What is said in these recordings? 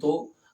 2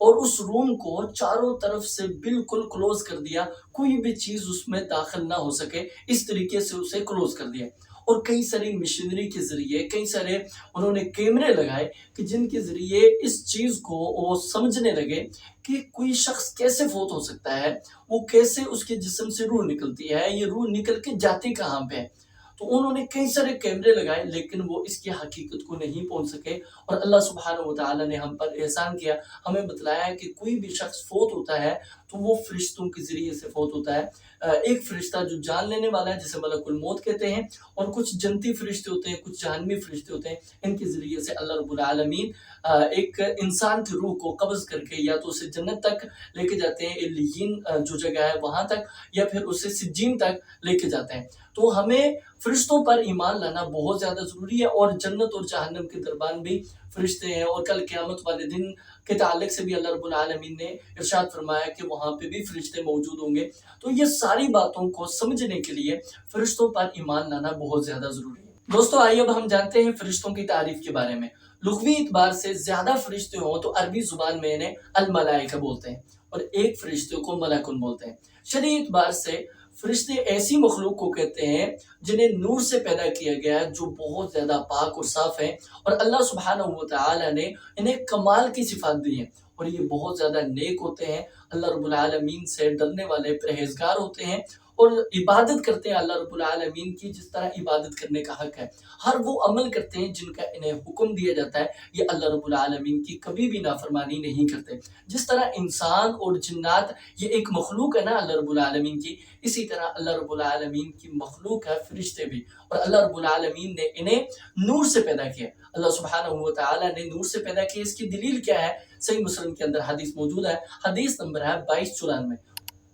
اور اس روم کو چاروں طرف سے بالکل کلوز کر دیا، کوئی بھی چیز اس میں داخل نہ ہو سکے، اس طریقے سے اسے کلوز کر دیا۔ اور کئی ساری مشینری کے ذریعے، کئی سارے انہوں نے کیمرے لگائے کہ جن کے ذریعے اس چیز کو وہ سمجھنے لگے کہ کوئی شخص کیسے فوت ہو سکتا ہے، وہ کیسے اس کے جسم سے روح نکلتی ہے، یہ روح نکل کے جاتی کہاں پہ ہے۔ تو انہوں نے کئی سارے کیمرے لگائے لیکن وہ اس کی حقیقت کو نہیں پہنچ سکے، اور اللہ سبحانہ و تعالیٰ نے ہم پر احسان کیا، ہمیں بتلایا کہ کوئی بھی شخص فوت ہوتا ہے تو وہ فرشتوں کے ذریعے سے فوت ہوتا ہے۔ ایک فرشتہ جو جان لینے والا ہے جسے ملک الموت کہتے ہیں، اور کچھ جنتی فرشتے ہوتے ہیں، کچھ جہنمی فرشتے ہوتے ہیں، ان کے ذریعے سے اللہ رب العالمین ایک انسان کی روح کو قبض کر کے یا تو اسے جنت تک لے کے جاتے ہیں، علیین جو جگہ ہے وہاں تک، یا پھر اسے سجین تک لے کے جاتے ہیں۔ تو ہمیں فرشتوں پر ایمان لانا بہت زیادہ ضروری ہے، اور جنت اور جہنم کے درمیان بھی فرشتے ہیں، اور کل قیامت والے دن کے تعلق سے بھی اللہ رب العالمین نے ارشاد فرمایا کہ وہاں پہ بھی فرشتے موجود ہوں گے۔ تو یہ ساری باتوں کو سمجھنے کے لیے فرشتوں پر ایمان لانا بہت زیادہ ضروری ہے۔ دوستو آئیے اب ہم جانتے ہیں فرشتوں کی تعریف کے بارے میں۔ لغوی اعتبار سے زیادہ فرشتے ہوں تو عربی زبان میں انہیں الملائکہ بولتے ہیں، اور ایک فرشتے کو ملکن بولتے ہیں۔ شرعی اعتبار سے فرشتے ایسی مخلوق کو کہتے ہیں جنہیں نور سے پیدا کیا گیا ہے، جو بہت زیادہ پاک اور صاف ہیں، اور اللہ سبحانہ و تعالی نے انہیں کمال کی صفات دی ہیں، اور یہ بہت زیادہ نیک ہوتے ہیں، اللہ رب العالمین سے ڈرنے والے پرہیزگار ہوتے ہیں، اور عبادت کرتے ہیں اللہ رب العالمین کی جس طرح عبادت کرنے کا حق ہے۔ ہر وہ عمل کرتے ہیں جن کا انہیں حکم دیا جاتا ہے، یہ اللہ رب العالمین کی کبھی بھی نافرمانی نہیں کرتے۔ جس طرح انسان اور جنات یہ ایک مخلوق ہے نا اللہ رب العالمین کی، اسی طرح اللہ رب العالمین کی مخلوق ہے فرشتے بھی، اور اللہ رب العالمین نے انہیں نور سے پیدا کیا۔ اللہ سبحانہ و تعالیٰ نے نور سے پیدا کیا، اس کی دلیل کیا ہے؟ صحیح مسلم کے اندر حدیث موجود ہے، حدیث نمبر ہے 2294۔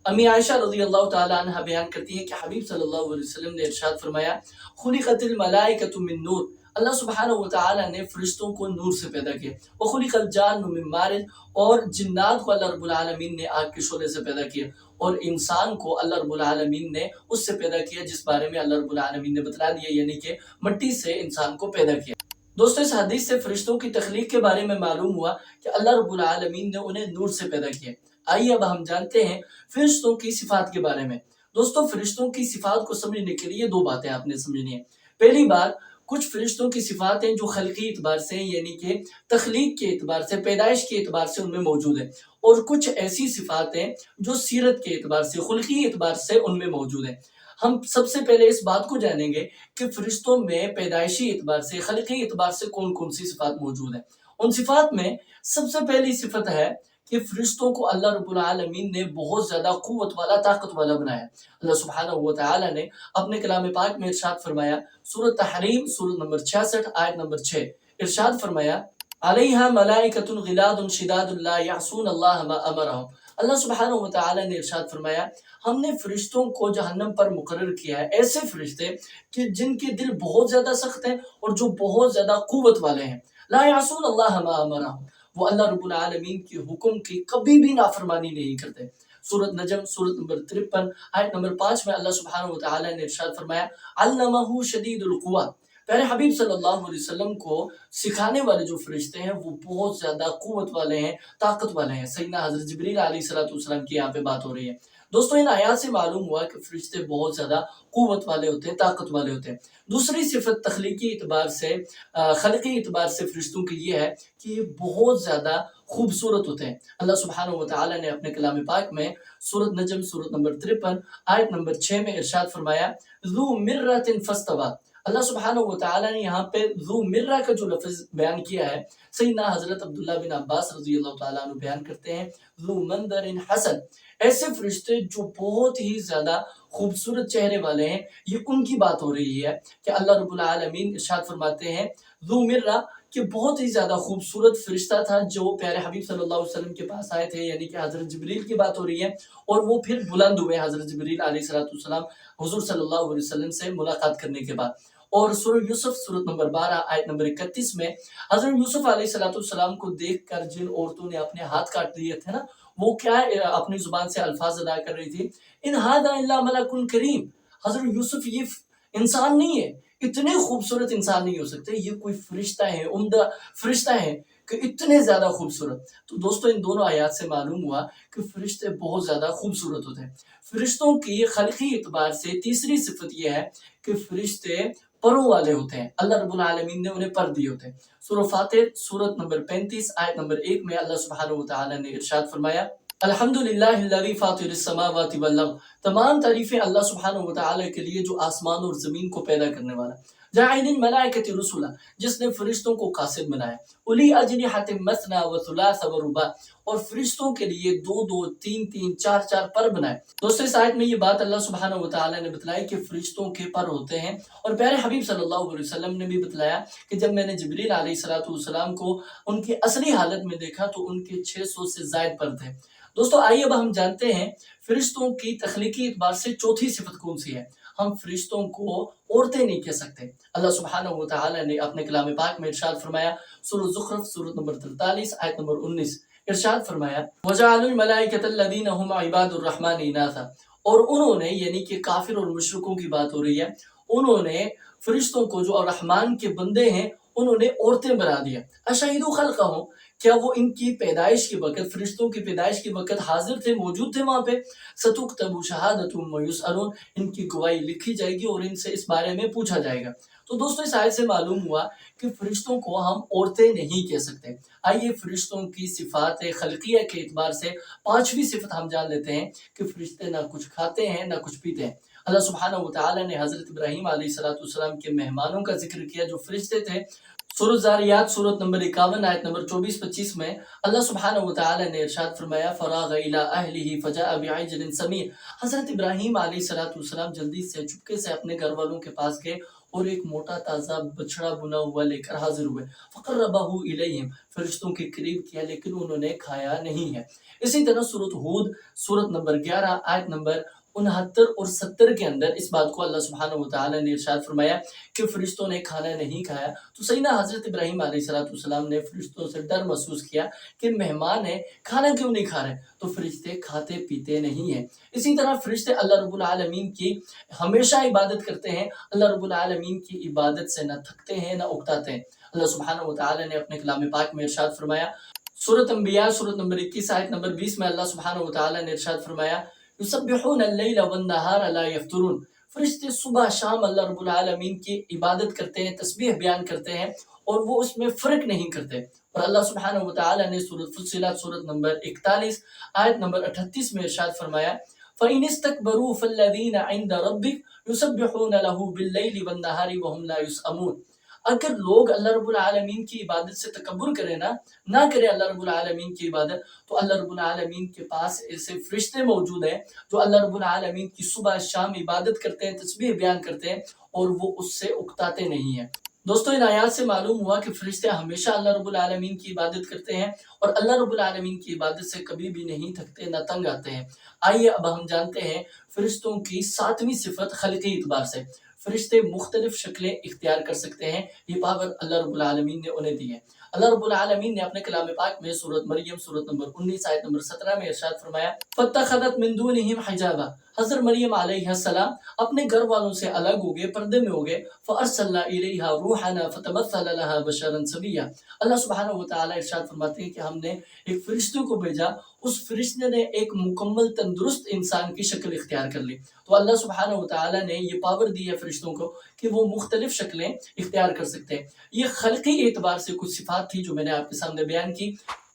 امی عائشہ رضی اللہ تعالیٰ عنہ بیان کرتی ہے کہ حبیب صلی اللہ علیہ وسلم نے ارشاد فرمایا، خلقت الملائکۃ من نور، اللہ سبحانہ و تعالیٰ نے فرشتوں کو نور سے پیدا کیا، وخلق الجان من مارج، اور جنات کو اللہ رب العالمین نے آگ کے شعلے سے پیدا کیا، اور انسان کو اللہ رب العالمین نے اس سے پیدا کیا جس بارے میں اللہ رب العالمین نے بتلا دیا، یعنی کہ مٹی سے انسان کو پیدا کیا۔ دوستو اس حدیث سے فرشتوں کی تخلیق کے بارے میں معلوم ہوا کہ اللہ رب العالمین نے انہیں نور سے پیدا کیا۔ آئیے اب ہم جانتے ہیں فرشتوں کی صفات کے بارے میں۔ دوستو فرشتوں کی صفات کو سمجھنے کے لیے دو باتیں آپ نے سمجھنی ہیں۔ پہلی بات، کچھ فرشتوں کی صفات ہیں جو خلقی اعتبار سے یعنی کہ تخلیق کے اعتبار سے، پیدائش کے اعتبار سے ان میں موجود ہیں، اور کچھ ایسی صفات ہیں جو سیرت کے اعتبار سے، خلقی اعتبار سے ان میں موجود ہیں۔ ہم سب سے پہلے اس بات کو جانیں گے کہ فرشتوں میں پیدائشی اعتبار سے، خلقی اعتبار سے کون کون سی صفات موجود ہیں۔ ان صفات میں سب سے پہلی صفت ہے کہ فرشتوں کو اللہ رب العالمین نے بہت زیادہ قوت والا، طاقت والا بنایا۔ اللہ سبحانہ و تعالی نے اپنے کلام پاک میں ارشاد فرمایا، سورۃ تحریم سورۃ نمبر 66 آیت نمبر 6، ارشاد فرمایا، علیہا ملائکۃ غلاظ شداد لا یعصون اللہ ما امرہم۔ اللہ سبحانہ و تعالی نے ارشاد فرمایا، ہم نے فرشتوں کو جہنم پر مقرر کیا ہے، ایسے فرشتے کہ جن کے دل بہت زیادہ سخت ہیں اور جو بہت زیادہ قوت والے ہیں۔ لا یعصون اللہ ما امرہم، وہ اللہ رب العالمین کے حکم کی کبھی بھی نافرمانی نہیں کرتے۔ سورۃ نجم سورۃ نمبر 53 آیت نمبر 5 میں اللہ سبحانہ و تعالی نے ارشاد فرمایا، علمہ شدید القویٰ۔ پیارے حبیب صلی اللہ علیہ وسلم کو سکھانے والے جو فرشتے ہیں وہ بہت زیادہ قوت والے ہیں، طاقت والے ہیں۔ سیدنا حضرت جبریل علیہ السلام کی یہاں پہ بات ہو رہی ہے۔ دوستو ان آیات سے معلوم ہوا کہ فرشتے بہت زیادہ قوت والے ہوتے ہیں، طاقت والے ہوتے ہیں۔ دوسری صفت تخلیقی اعتبار سے، خلقی اعتبار سے فرشتوں کی یہ ہے کہ یہ بہت زیادہ خوبصورت ہوتے ہیں۔ اللہ سبحانہ و تعالی نے اپنے کلام پاک میں سورۃ نجم سورۃ نمبر 53 آیت نمبر 6 میں ارشاد فرمایا، ذو مرۃ فاستویٰ۔ اللہ سبحانہ و تعالی نے یہاں پہ ذو مرہ کا جو لفظ بیان کیا ہے، سیدنا حضرت عبداللہ بن عباس رضی اللہ تعالیٰ عنہ بیان کرتے ہیں، ذو منظر حسن، ایسے فرشتے جو بہت ہی زیادہ خوبصورت چہرے والے ہیں، یہ ان کی بات ہو رہی ہے کہ اللہ رب العالمین ارشاد فرماتے ہیں ذو مرہ، کہ بہت ہی زیادہ خوبصورت فرشتہ تھا جو پیارے حبیب صلی اللہ علیہ وسلم کے پاس آئے تھے، یعنی کہ حضرت جبریل کی بات ہو رہی ہے، اور وہ پھر بلند ہوئے حضرت جبریل علیہ السلام حضور صلی اللہ علیہ وسلم سے ملاقات کرنے کے بعد۔ اور سورہ یوسف سورۃ نمبر 12 آیت نمبر 31 میں حضرت یوسف علیہ السلام کو دیکھ کر جن عورتوں نے اپنے ہاتھ کاٹ دیے تھے نا، وہ کیا اپنی زبان سے الفاظ ادا کر رہی تھی، ان ھذا الا ملک کریم، حضرت یوسف یہ انسان نہیں ہے، اتنے خوبصورت انسان نہیں ہو سکتے، یہ کوئی فرشتہ ہے، عمدہ فرشتہ ہے کہ اتنے زیادہ خوبصورت۔ تو دوستو ان دونوں آیات سے معلوم ہوا کہ فرشتے بہت زیادہ خوبصورت ہوتے ہیں۔ فرشتوں کی خلقی اعتبار سے تیسری صفت یہ ہے کہ فرشتے پروں والے ہوتے ہیں، اللہ رب العالمین نے انہیں پر دیے ہوتے ہیں۔ سورہ فاتر سورت نمبر 35 آیت نمبر 1 میں اللہ سبحانہ وتعالی نے ارشاد فرمایا الحمدللہ الذی فاطر السماوات والارض، تمام تعریفیں اللہ سبحانہ وتعالی کے لیے جو آسمان اور زمین کو پیدا کرنے والا، جاعل الملائکۃ رسلا، جس نے فرشتوں کو قاصد بنایا، اولی اجنحۃ مثنی وثلاث ورباع، اور فرشتوں کے لیے دو دو تین تین چار چار پر بنائے۔ دوستو اس آیت میں یہ بات اللہ سبحانہ وتعالی نے بتلائی کہ فرشتوں کے پر ہوتے ہیں، اور پیارے حبیب صلی اللہ علیہ وسلم نے بھی بتلایا کہ جب میں نے جبریل علیہ السلام کو ان کی اصلی حالت میں دیکھا تو ان کے 600 سے زائد پر تھے۔ دوستو آئیے اب ہم جانتے ہیں فرشتوں کی تخلیقی اعتبار سے چوتھی صفت کون سی ہے۔ ہم فرشتوں کو عورتیں نہیں کہہ سکتے۔ اللہ سبحانہ وتعالی نے اپنے کلام پاک میں ارشاد فرمایا سورۃ زخرف سورت نمبر 43 آیت نمبر 19، ارشاد فرمایا وَجَعَلُوا الْمَلَائِكَةَ الَّذِينَ هُمْ عِبَادُ الرَّحْمَنِ إِنَاثًا، اور انہوں نے، یعنی کہ کافر اور مشرکوں کی بات ہو رہی ہے، انہوں نے فرشتوں کو جو رحمان کے بندے ہیں انہوں نے عورتیں بنا دیا۔ اشہدوا خلقہم، کیا وہ ان کی پیدائش کے وقت، فرشتوں کی پیدائش کے وقت حاضر تھے، موجود تھے وہاں پہ؟ ستکتب شہادتہم ویسألون، ان کی گواہی لکھی جائے گی اور ان سے اس بارے میں پوچھا جائے گا۔ تو دوستو اس آیت سے معلوم ہوا کہ فرشتوں کو ہم عورتیں نہیں کہہ سکتے۔ آئیے فرشتوں کی صفات خلقیہ کے اعتبار سے پانچویں صفت ہم جان لیتے ہیں کہ فرشتے نہ کچھ کھاتے ہیں نہ کچھ پیتے ہیں۔ اللہ سبحانہ وتعالی نے حضرت ابراہیم علیہ السلام کے مہمانوں کا ذکر کیا جو فرشتے تھے۔ سورۃ زاریات سورت نمبر 51 آیت نمبر 24-25 میں اللہ سبحانہ وتعالی نے ارشاد فرمایا فراغ الی اہلہ فجاء بعجل سمین، حضرت ابراہیم علیہ السلام جلدی سے چپکے سے اپنے گھر والوں کے پاس گئے اور ایک موٹا تازہ بچڑا بنا ہوا لے کر حاضر ہوئے۔ فقربہ الیہم، فرشتوں کے قریب کیا لیکن انہوں نے کھایا نہیں ہے۔ اسی طرح سورۃ ہود سورت نمبر 11 آیت نمبر 69 اور 70 کے اندر اس بات کو اللہ سبحانہ وتعالی نے ارشاد فرمایا کہ فرشتوں نے کھانا نہیں کھایا۔ تو سیدنا حضرت ابراہیم علیہ السلام نے فرشتوں سے ڈر محسوس کیا کہ مہمان ہیں، کھانا کیوں نہیں کھا رہے؟ تو فرشتے کھاتے پیتے نہیں ہیں۔ اسی طرح فرشتے اللہ رب العالمین کی ہمیشہ عبادت کرتے ہیں، اللہ رب العالمین کی عبادت سے نہ تھکتے ہیں نہ اکتاتے ہیں۔ اللہ سبحانہ وتعالی نے اپنے کلام پاک میں ارشاد فرمایا سورۃ انبیاء سورت نمبر 21 آیت نمبر 20 میں اللہ سبحانہ وتعالی نے ارشاد فرمایا یسبحون اللیل والنہار لا یفترون، فرشتے صبح شام اللہ رب العالمین کی عبادت کرتے ہیں، تسبیح بیان کرتے ہیں اور وہ اس میں فرق نہیں کرتے۔ اور اللہ سبحانہ وتعالی نے سورۃ فصلت سورت نمبر 41 آیت نمبر 38 میں ارشاد فرمایا فَإِنِ اسْتَكْبَرُوا فَالَّذِينَ عِنْدَ رَبِّكَ يُسَبِّحُونَ لَهُ بِاللَّيْلِ وَالنَّهَارِ وَهُمْ لَا يُسْأَمُونَ، اگر لوگ اللہ رب العالمین کی عبادت سے تکبر کریں نہ کرے اللہ رب العالمین کی عبادت، تو اللہ رب العالمین کے پاس ایسے فرشتے موجود ہیں جو اللہ رب العالمین کی صبح شام عبادت کرتے ہیں، تسبیح بیان کرتے ہیں اور وہ اس سے اکتاتے نہیں ہیں۔ دوستو ان آیات سے معلوم ہوا کہ فرشتے ہمیشہ اللہ رب العالمین کی عبادت کرتے ہیں اور اللہ رب العالمین کی عبادت سے کبھی بھی نہیں تھکتے نہ تنگ آتے ہیں۔ آئیے اب ہم جانتے ہیں فرشتوں کی ساتویں صفت خلقی اعتبار سے۔ فرشتے مختلف شکلیں اختیار کر سکتے ہیں، یہ پاور اللہ رب العالمین نے انہیں دی ہے۔ اللہ رب العالمین نے اپنے کلام پاک میں سورت مریم سورت نمبر 19 آیت نمبر 17 میں ارشاد فرمایا فَاتَّخَذَتْ مِن دُونِهِمْ حِجَابًا، حضرت مریم علیہ السلام اپنے گھر والوں سے الگ ہو گئے، پردے میں ہو گئے۔ فَأَرْسَلْنَا إِلَيْهَا رُوحَنَا فَتَمَثَّلَ لَهَا بَشَرًا سَوِيًّا، اللہ سبحانہ وتعالی ارشاد فرماتے ہیں کہ ہم نے ایک فرشتے کو بھیجا، اس فرشتے نے ایک مکمل تندرست انسان کی شکل اختیار کر لی۔ تو اللہ سبحانہ وتعالی نے یہ پاور دی ہے فرشتوں کو کہ وہ مختلف شکلیں اختیار کر سکتے ہیں۔ یہ خلقی اعتبار سے کچھ صفات تھی جو میں نے آپ کے سامنے بیان کی۔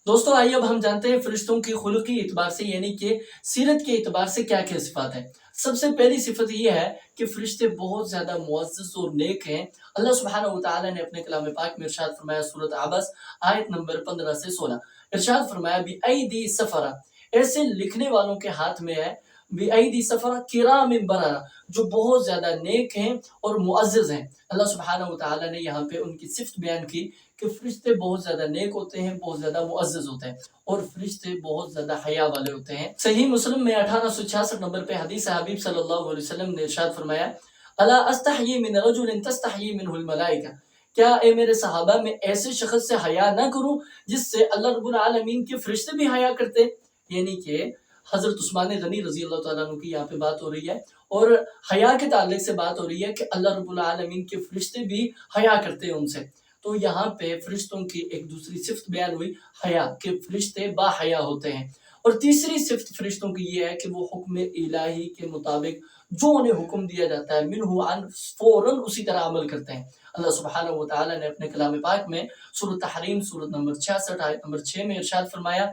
دوستو آئیے اب ہم جانتے ہیں فرشتوں کی خلقی اعتبار سے یعنی کہ سیرت کے اعتبار سے کیا کیا صفات ہیں۔ سب سے پہلی صفت یہ ہے کہ فرشتے بہت زیادہ معزز اور نیک ہیں۔ اللہ سبحانہ وتعالی نے اپنے کلام پاک میں ارشاد فرمایا سورۃ عبس آیت نمبر 15 سے 16، ارشاد فرمایا بِأَيْدِي سَفَرَةٍ، ایسے لکھنے والوں کے ہاتھ میں ہے، بِأَيْدِي سَفَرَةٍ كِرَامٍ بَرَرَةٍ، جو بہت زیادہ نیک ہیں اور معزز ہیں۔ اللہ سبحانہ وتعالی نے یہاں پہ ان کی صفت بیان کی کہ فرشتے بہت زیادہ نیک ہوتے ہیں، بہت زیادہ معزز ہوتے ہیں اور فرشتے بہت زیادہ حیا والے ہوتے ہیں۔ صحیح مسلم میں 1866 نمبر پہ حدیث حبیب صلی اللہ علیہ وسلم نے ارشاد فرمایا الا استحیی من رجل تستحیی منہ الملائکہ، کیا اے میرے صحابہ میں ایسے شخص سے حیا نہ کروں جس سے اللہ رب العالمین کے فرشتے بھی حیا کرتے؟ یعنی کہ حضرت عثمان غنی رضی اللہ تعالیٰ عنہ کی یہاں پہ بات ہو رہی ہے اور حیا کے تعلق سے بات ہو رہی ہے کہ اللہ رب العالمین کے فرشتے بھی حیا کرتے ہیں ان سے۔ تو یہاں پہ فرشتوں کی ایک دوسری صفت بیان ہوئی حیا، کہ فرشتے با حیا ہوتے ہیں۔ اور تیسری صفت فرشتوں کی یہ ہے کہ وہ حکم الہی کے مطابق جو انہیں حکم دیا جاتا ہے منہ عن فوراً اسی طرح عمل کرتے ہیں۔ اللہ سبحانہ و تعالیٰ نے اپنے کلام پاک میں سورۃ تحریم سورۃ نمبر 66 آیت نمبر 6 میں ارشاد فرمایا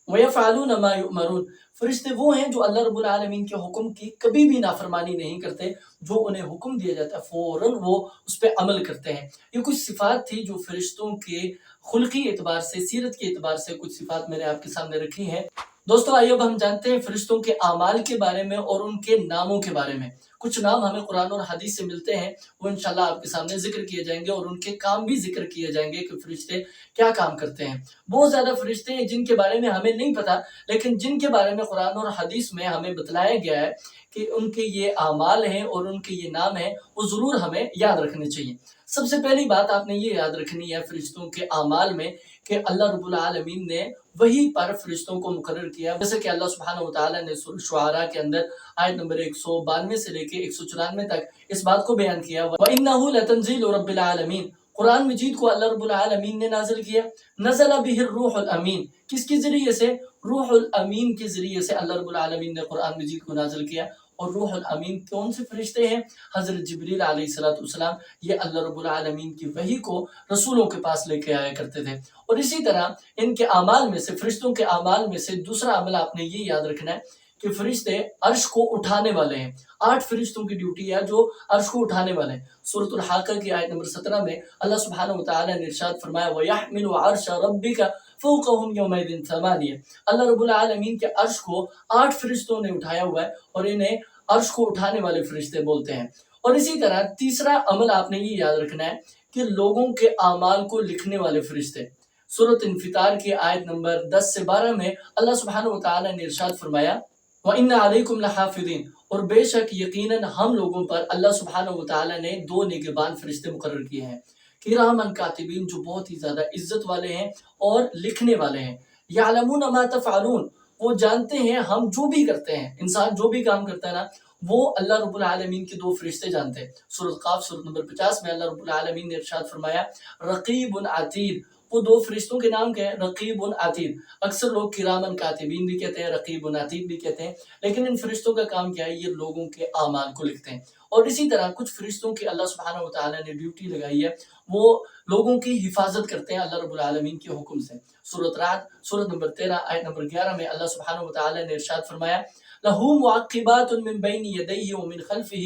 وَيَفْعَلُونَ مَا يُؤْمَرُونَ، فرشتے وہ ہیں جو اللہ رب العالمین کے حکم کی کبھی بھی نافرمانی نہیں کرتے، جو انہیں حکم دیا جاتا ہے فوراً وہ اس پہ عمل کرتے ہیں۔ یہ کچھ صفات تھی جو فرشتوں کے خلقی اعتبار سے، سیرت کے اعتبار سے کچھ صفات میں نے آپ کے سامنے رکھی ہیں۔ دوستو آئیے اب ہم جانتے ہیں فرشتوں کے اعمال کے بارے میں اور ان کے ناموں کے بارے میں۔ کچھ نام ہمیں قرآن اور حدیث سے ملتے ہیں، وہ انشاءاللہ آپ کے سامنے ذکر کیے جائیں گے، اور ان کے کام بھی ذکر کیے جائیں گے کہ فرشتے کیا کام کرتے ہیں۔ بہت زیادہ فرشتے ہیں جن کے بارے میں ہمیں نہیں پتا، لیکن جن کے بارے میں قرآن اور حدیث میں ہمیں بتلایا گیا ہے کہ ان کے یہ اعمال ہیں اور ان کے یہ نام ہیں، وہ ضرور ہمیں یاد رکھنے چاہیے۔ سب سے پہلی بات آپ نے یہ یاد رکھنی ہے فرشتوں کے اعمال میں کہ اللہ رب العالمین نے وحی پر فرشتوں کو مقرر کیا، جیسے کہ اللہ سبحانہ وتعالی نے سورۃ شعراء کے اندر آیت نمبر 192 سے لے کے 194 تک اس بات کو بیان کیا وَإِنَّهُ لَتَنزِيلُ رَبِّ الْعَالَمِينَ، قرآن مجید کو اللہ رب العالمین نے نازل کیا۔ نزل بہ الروح الامین، کس کے ذریعے سے؟ روح الامین کے ذریعے سے اللہ رب العالمین نے قرآن مجید کو نازل کیا۔ اور روح الامین کون سے فرشتے ہیں؟ حضرت جبریل علیہ السلام، یہ اللہ رب العالمین کی وحی کو رسولوں کے پاس لے کے آیا کرتے تھے۔ اور اسی طرح ان کے اعمال میں سے، فرشتوں کے اعمال میں سے دوسرا عمل آپ نے یہ یاد رکھنا ہے کہ فرشتے عرش کو اٹھانے والے ہیں۔ 8 فرشتوں کی ڈیوٹی ہے جو عرش کو اٹھانے والے ہیں۔ سورۃ الحاقہ کی آیت نمبر 17 میں اللہ سبحانہ وتعالی نے ارشاد فرمایا وَيَحْمِلُ عَرْشَ رَبِّكَ فَوْقَهُمْ يَوْمَئِذٍ ثَمَانِيَةٌ، اللہ رب العالمین کے عرش کو 8 فرشتوں نے اٹھایا ہوا ہے، اور انہیں عرش کو اٹھانے والے فرشتے بولتے ہیں۔ اور اسی طرح تیسرا عمل آپ نے یہ یاد رکھنا ہے کہ لوگوں کے اعمال کو لکھنے والے فرشتے۔ سورۃ انفطار کی آیت نمبر 10 سے 12 میں اللہ سبحانہ وتعالی نے ارشاد فرمایا وَإِنَّ عَلَيْكُمْ لَحَافِظِينَ، اور بے شک یقیناً ہم لوگوں پر اللہ سبحانہ وتعالی نے 2 نگہبان فرشتے مقرر کیے ہیں، کرامن کاتبین، جو بہت ہی زیادہ عزت والے ہیں اور لکھنے والے ہیں۔ یعلمون ما تفعلون، وہ جانتے ہیں ہم جو بھی کرتے ہیں، انسان جو بھی کام کرتا ہے نا، وہ اللہ رب العالمین کے 2 فرشتے جانتے ہیں۔ سورۃ قاف سورۃ نمبر 50 میں اللہ رب العالمین نے ارشاد فرمایا رقیب عتید، وہ 2 فرشتوں کے نام کیا ہے؟ رقیب عتید۔ اکثر لوگ کرامن کاتبین بھی کہتے ہیں، رقیب عتید بھی کہتے ہیں، لیکن ان فرشتوں کا کام کیا ہے؟ یہ لوگوں کے اعمال کو لکھتے ہیں۔ اور اسی طرح کچھ فرشتوں کی اللہ سبحانہ وتعالی نے ڈیوٹی لگائی ہے، وہ لوگوں کی حفاظت کرتے ہیں اللہ رب العالمین کے حکم سے۔ سورۃ رعد سورۃ نمبر 13 آیت نمبر 11 میں اللہ سبحانہ وتعالی نے ارشاد فرمایا لَهُ مُعَقِّبَاتٌ مِّن بَيْنِ يَدَيْهِ وَمِنْ خَلْفِهِ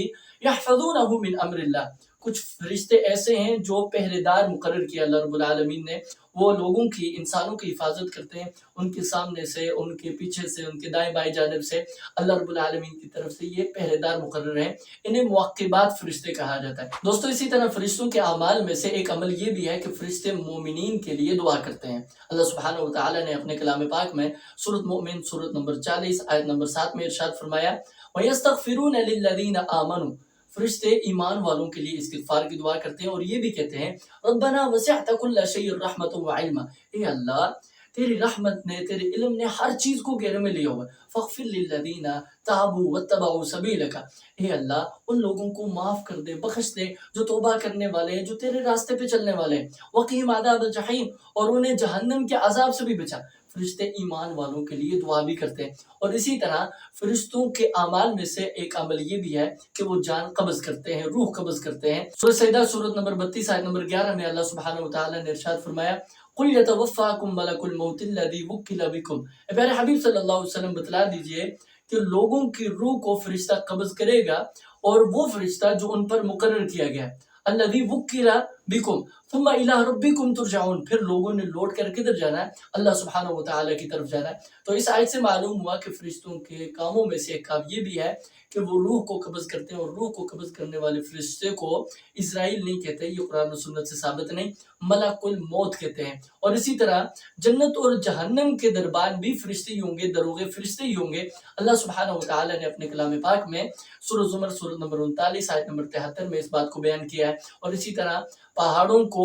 يَحْفَظُونَهُ مِنْ أَمْرِ اللَّهِ، کچھ فرشتے ایسے ہیں جو پہرے دار مقرر کیا اللہ رب العالمین نے، وہ لوگوں کی، انسانوں کی حفاظت کرتے ہیں، ان کے سامنے سے، ان کے پیچھے سے، ان کے دائیں بائیں جانب سے، اللہ رب العالمین کی طرف سے یہ پہرے دار مقرر ہیں، انہیں معقبات فرشتے کہا جاتا ہے۔ دوستو اسی طرح فرشتوں کے اعمال میں سے ایک عمل یہ بھی ہے کہ فرشتے مومنین کے لیے دعا کرتے ہیں۔ اللہ سبحانہ وتعالی نے اپنے کلام پاک میں سورۃ مومن سورۃ نمبر 40 آیت نمبر 7 میں ارشاد فرمایا وَيَسْتَغْفِرُونَ لِلَّذِينَ آمَنُوا، فرشتے ایمان والوں کے لیے استغفار کی دعا کرتے ہیں اور یہ بھی کہتے ہیں ربنا وسعت كل شيء رحمۃ وعلما، اے اللہ تیری رحمت نے، تیرے علم نے ہر چیز کو گھیرے میں لیا ہوا ہے، فاغفر للذین تابوا واتبعوا سبیلک، اے اللہ ان لوگوں کو معاف کر دے، بخش دے جو توبہ کرنے والے ہیں، جو تیرے راستے پہ چلنے والے ہیں، وقیم عذاب الجحیم، اور انہیں جہنم کے عذاب سے بھی بچا۔ فرشتے ایمان والوں کے لیے دعا بھی کرتے ہیں۔ اور اسی طرح فرشتوں کے اعمال میں سے ایک عمل یہ بھی ہے کہ وہ جان قبض کرتے ہیں، روح قبض کرتے ہیں۔ سورۃ سجدہ سورۃ نمبر 32 آیت نمبر 11 میں اللہ سبحانہ وتعالی نے ارشاد فرمایا قُلْ يَتَوَفَّاكُمْ مَلَكُ الْمَوْتِ الَّذِي وُكِّلَ بِكُمْ، اے پیارے حبیب صلی اللہ علیہ وسلم بتلا دیجئے کہ لوگوں کی روح کو فرشتہ قبض کرے گا، اور وہ فرشتہ جو ان پر مقرر کیا گیا ہے، الذی وکل بکم ثم الی ربکم ترجعون، پھر لوگوں نے لوٹ کر کدھر جانا ہے؟ اللہ سبحانہ وتعالی کی طرف جانا ہے۔ تو اس آیت سے معلوم ہوا کہ فرشتوں کے کاموں میں سے ایک کام یہ بھی ہے کہ وہ روح کو قبض کرتے ہیں، اور روح کو قبض کرنے والے فرشتے کو اسرائیل نہیں کہتے، یہ قرآن و سنت سے ثابت نہیں، ملک الموت کہتے ہیں۔ اور اسی طرح جنت اور جہنم کے دربان بھی فرشتے ہی ہوں گے، دروغے فرشتے ہی ہوں گے۔ اللہ سبحانہ وتعالی نے اپنے کلام پاک میں سورۃ زمر سورۃ نمبر 39 آیت نمبر 73 میں اس بات کو بیان کیا ہے۔ اور اسی طرح پہاڑوں کو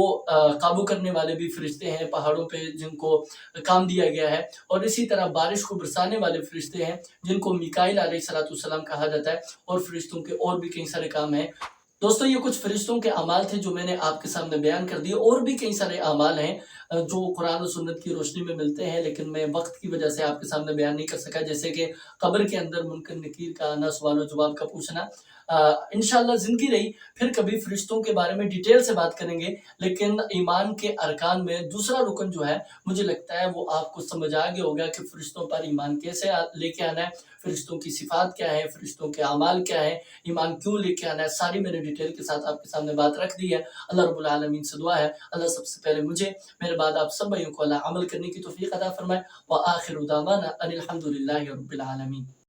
قابو کرنے والے بھی فرشتے ہیں، پہاڑوں پہ جن کو کام دیا گیا ہے، اور اسی طرح بارش کو برسانے والے فرشتے ہیں جن کو میکائیل علیہ السلام کہا جاتا ہے، اور فرشتوں کے اور بھی کئی سارے کام ہیں۔ دوستو یہ کچھ فرشتوں کے اعمال تھے جو میں نے آپ کے سامنے بیان کر دیے. اور بھی کئی سارے اعمال ہیں جو قرآن و سنت کی روشنی میں ملتے ہیں، لیکن میں وقت کی وجہ سے آپ کے سامنے بیان نہیں کر سکا. جیسے کہ قبر کے اندر منکر نکیر کا آنا، سوال و جواب کا پوچھنا. انشاءاللہ زندگی رہی پھر کبھی فرشتوں کے بارے میں ڈیٹیل سے بات کریں گے. لیکن ایمان کے ارکان میں دوسرا رکن جو ہے مجھے لگتا ہے وہ آپ کو سمجھ آ گیا ہوگا کہ فرشتوں پر ایمان کیسے لے کے آنا ہے، فرشتوں کی صفات کیا ہے، فرشتوں کے اعمال کیا ہے، ایمان کیوں لے کے آنا ہے. ساری میں نے ڈیٹیل کے ساتھ آپ کے سامنے بات رکھ دی ہے. اللہ رب العالمین سے دعا ہے اللہ سب سے پہلے مجھے، میرے بعد آپ سب بھائیوں کو اللہ عمل کرنے کی توفیق عطا فرمائے. وآخر دعوانا ان الحمد للہ رب العالمین.